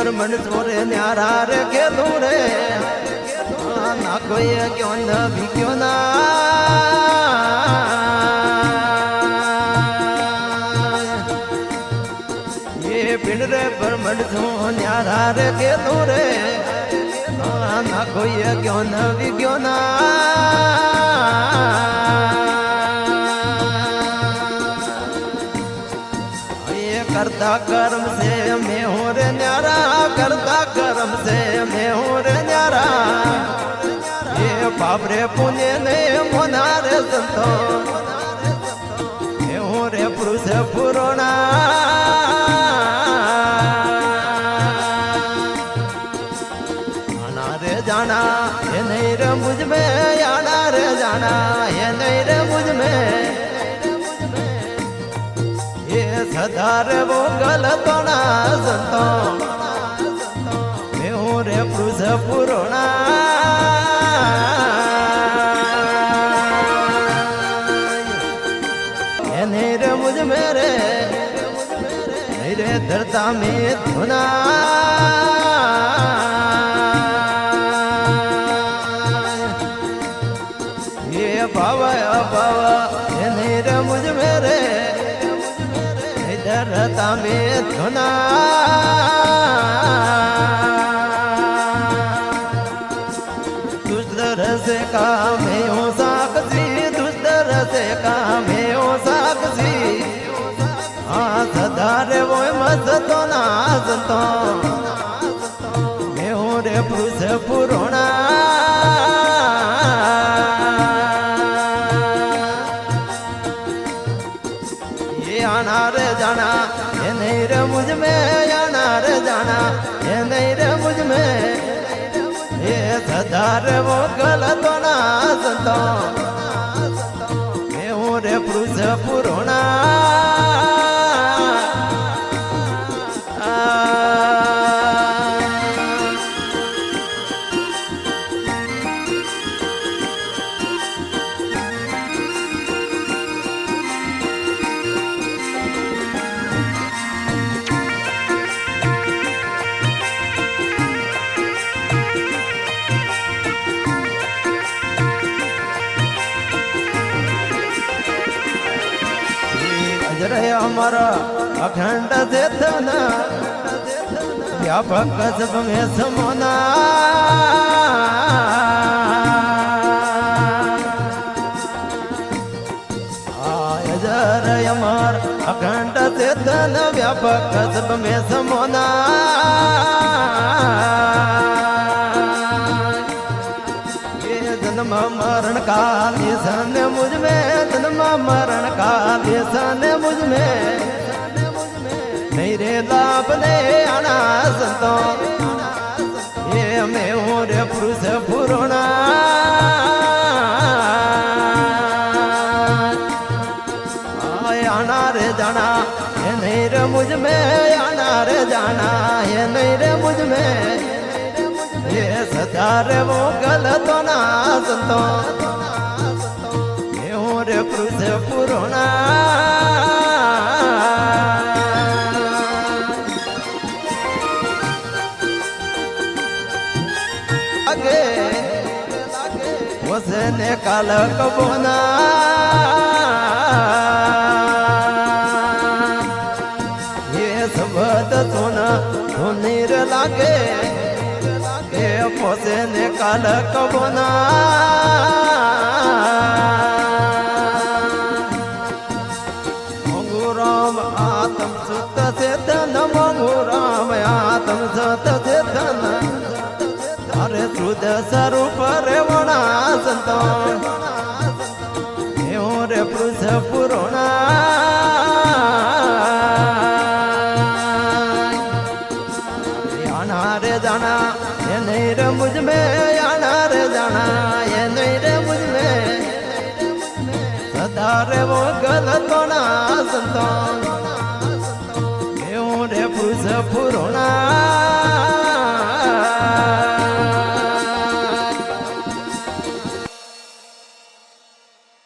ब्रह्मण छोरे न्यारा रे खेलू रे ना कोई क्यों न भी क्यों ना ये पिंड रे ब्रह्मण छो न्यारा रे खेलू रे ना कोई क्यों न भी क्यों ना करता कर्म से मैं हूँ रे न्यारा करता कर्म से मैं हूँ रे न्यारा ये पाप रे पुण्य ने मोना रे संतो मैं हूँ रे पुरुष पुरोना आना रे जाना ये नहीं रे मुझ में आना रे जाना ये नहीं रे मुझ में सदार वो गलत ना संतो मैं हूँ रे पुरुष पुरोना नहीं रे मुझ मेरे मेरे धरता में धुना ये बाबा बाबा नहीं रे मुझ मेरे धरता में धुना दुष्टर से काम हो साक्षी दुष्टर से काम हो साक्षी हाँ सदारे वो मत तो ना संतो मैं हूँ रे पुरुष पुरोना आना रे जाना ये नहीं रे मुझ में आना रे जाना ये नहीं रे मुझ में ये सदार वो गलत ना संतो मैं हूँ रे पुरुष पुरोना रे हमारा अखंड चेतन व्यापक सब में समोना जर हमार अखंड चेतन व्यापक सब में समोना जन्म मरण काल ये सन मुझ में जन्म मरण काल ये सन मुझ में मेरे लाभ ने आना संतो ये मैं हूँ रे पुरुष पुरोना आना रे जाना ये नहीं रे मुझ में आना रे जाना ये नहीं रे मुझ में ये सदार वो गलत ना संतो मैं हूँ रे पुरुष पुरोना आगे उसने काल कबोना ये सबद सोना धुनीर लागे पोसे ने काल कबोना मंगू राम आत्म सुत चेतन मंगू राम आत्म सुत चेतन अरे शुद्ध स्वरूप रे वणा संतो रे पुरुष पुरोना आना रे जाना ये नहीं रे मुझ में आना रे जाना ये नहीं रे मुझ में सदा रे वो गलत ना संतो रे पुरुष पुरोना